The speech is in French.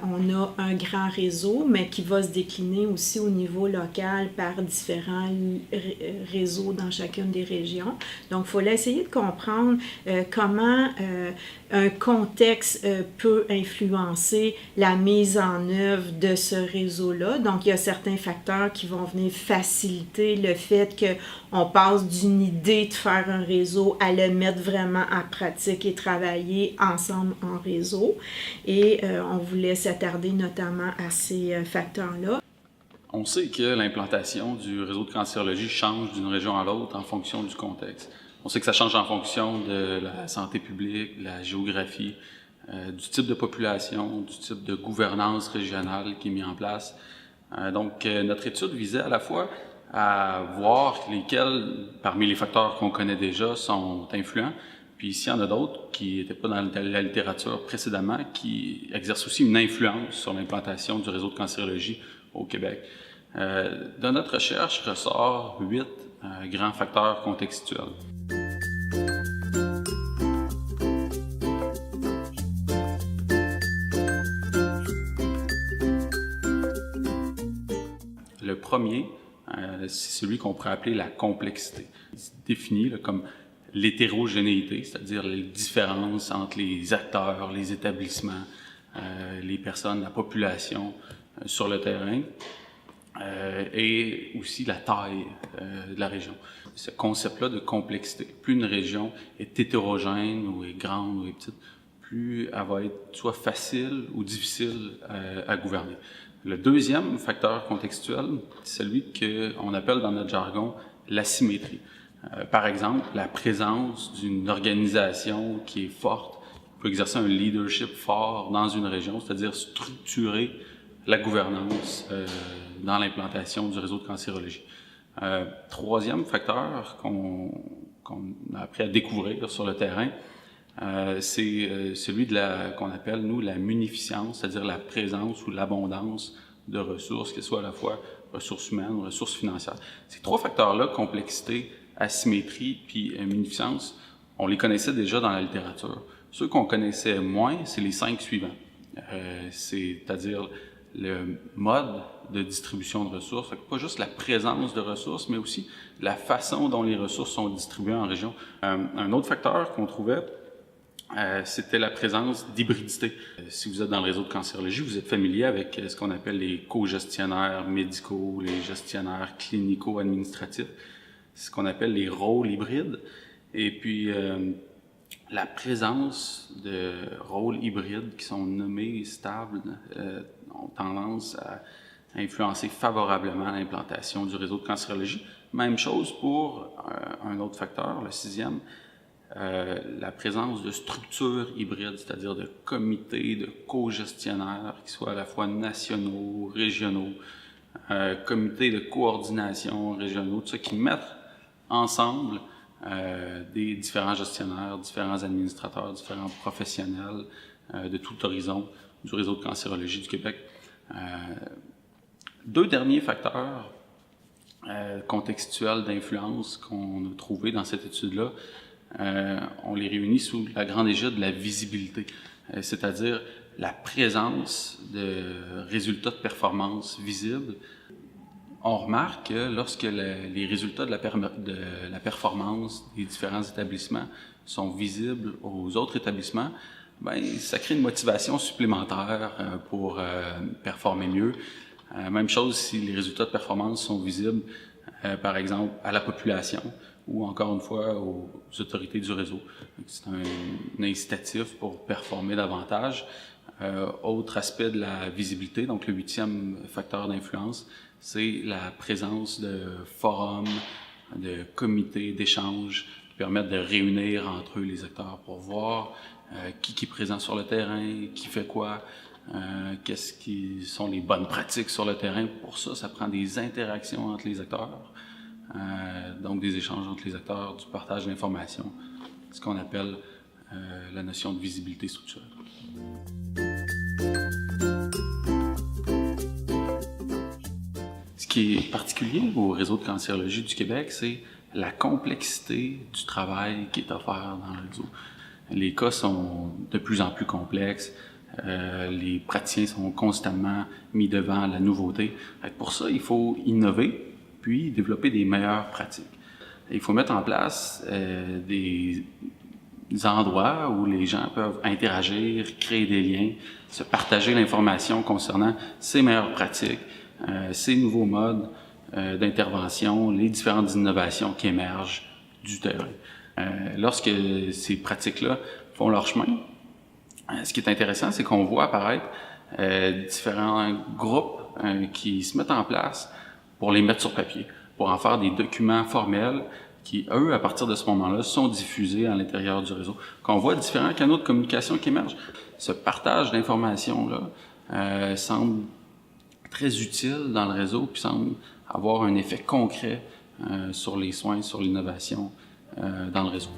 On a un grand réseau, mais qui va se décliner aussi au niveau local par différents réseaux dans chacune des régions. Donc, il faut essayer de comprendre comment un contexte peut influencer la mise en œuvre de ce réseau-là. Donc, il y a certains facteurs qui vont venir faciliter le fait qu'on passe d'une idée de faire un réseau à le mettre vraiment en pratique et travailler ensemble en réseau. Et on voulait s'attarder notamment à ces facteurs-là. On sait que l'implantation du réseau de cancérologie change d'une région à l'autre en fonction du contexte. On sait que ça change en fonction de la santé publique, de la géographie, du type de population, du type de gouvernance régionale qui est mis en place. Donc, notre étude visait à la fois à voir lesquels, parmi les facteurs qu'on connaît déjà, sont influents, puis s'il y en a d'autres qui n'étaient pas dans la littérature précédemment, qui exercent aussi une influence sur l'implantation du réseau de cancérologie au Québec. De notre recherche ressort 8 grands facteurs contextuels. Le premier, c'est celui qu'on pourrait appeler la complexité. Il se définit comme l'hétérogénéité, c'est-à-dire les différences entre les acteurs, les établissements, les personnes, la population sur le terrain, et aussi la taille de la région. Ce concept-là de complexité, plus une région est hétérogène ou est grande ou est petite, plus elle va être soit facile ou difficile à gouverner. Le deuxième facteur contextuel, c'est celui qu'on appelle dans notre jargon l'asymétrie. Par exemple, la présence d'une organisation qui est forte peut exercer un leadership fort dans une région, c'est-à-dire structurer la gouvernance dans l'implantation du réseau de cancérologie. Troisième facteur qu'on a appris à découvrir sur le terrain, c'est celui qu'on appelle, nous, la munificence, c'est-à-dire la présence ou l'abondance de ressources, qu'elles soient à la fois ressources humaines ou ressources financières. Ces trois facteurs-là, complexité, asymétrie puis munificence, on les connaissait déjà dans la littérature. Ceux qu'on connaissait moins, c'est les 5 suivants. C'est-à-dire le mode de distribution de ressources, pas juste la présence de ressources, mais aussi la façon dont les ressources sont distribuées en région. Un autre facteur qu'on trouvait, c'était la présence d'hybridité. Si vous êtes dans le réseau de cancérologie, vous êtes familier avec ce qu'on appelle les co-gestionnaires médicaux, les gestionnaires clinico-administratifs, c'est ce qu'on appelle les rôles hybrides. Et puis, la présence de rôles hybrides qui sont nommés et stables ont tendance à influencer favorablement l'implantation du réseau de cancérologie. Même chose pour un autre facteur, le sixième, la présence de structures hybrides, c'est-à-dire de comités, de co-gestionnaires qui soient à la fois nationaux, régionaux, comités de coordination régionaux, tout ça qui mettent ensemble des différents gestionnaires, différents administrateurs, différents professionnels de tout horizon du réseau de cancérologie du Québec. Deux derniers facteurs contextuels d'influence qu'on a trouvés dans cette étude-là, on les réunit sous la grande égide de la visibilité, c'est-à-dire la présence de résultats de performance visibles. On remarque que lorsque les résultats de la performance des différents établissements sont visibles aux autres établissements, ben, ça crée une motivation supplémentaire pour performer mieux. Même chose si les résultats de performance sont visibles, par exemple, à la population ou encore une fois aux autorités du réseau. C'est un incitatif pour performer davantage. Autre aspect de la visibilité, donc le 8e facteur d'influence, c'est la présence de forums, de comités d'échange qui permettent de réunir entre eux les acteurs pour voir qui est présent sur le terrain, qui fait quoi, qu'est-ce qui sont les bonnes pratiques sur le terrain. Pour ça, ça prend des interactions entre les acteurs, donc des échanges entre les acteurs, du partage d'informations, ce qu'on appelle la notion de visibilité structurelle. Ce qui est particulier au réseau de cancérologie du Québec, c'est la complexité du travail qui est offert dans le réseau. Les cas sont de plus en plus complexes. Les praticiens sont constamment mis devant la nouveauté. Pour ça, il faut innover, puis développer des meilleures pratiques. Il faut mettre en place des endroits où les gens peuvent interagir, créer des liens, se partager l'information concernant ces meilleures pratiques, ces nouveaux modes d'intervention, les différentes innovations qui émergent du terrain. Lorsque ces pratiques-là font leur chemin, ce qui est intéressant, c'est qu'on voit apparaître différents groupes qui se mettent en place pour les mettre sur papier, pour en faire des documents formels qui, eux, à partir de ce moment-là, sont diffusés à l'intérieur du réseau. Qu'on voit différents canaux de communication qui émergent. Ce partage d'informations-là semble très utile dans le réseau, puis semble avoir un effet concret sur les soins, sur l'innovation dans le réseau.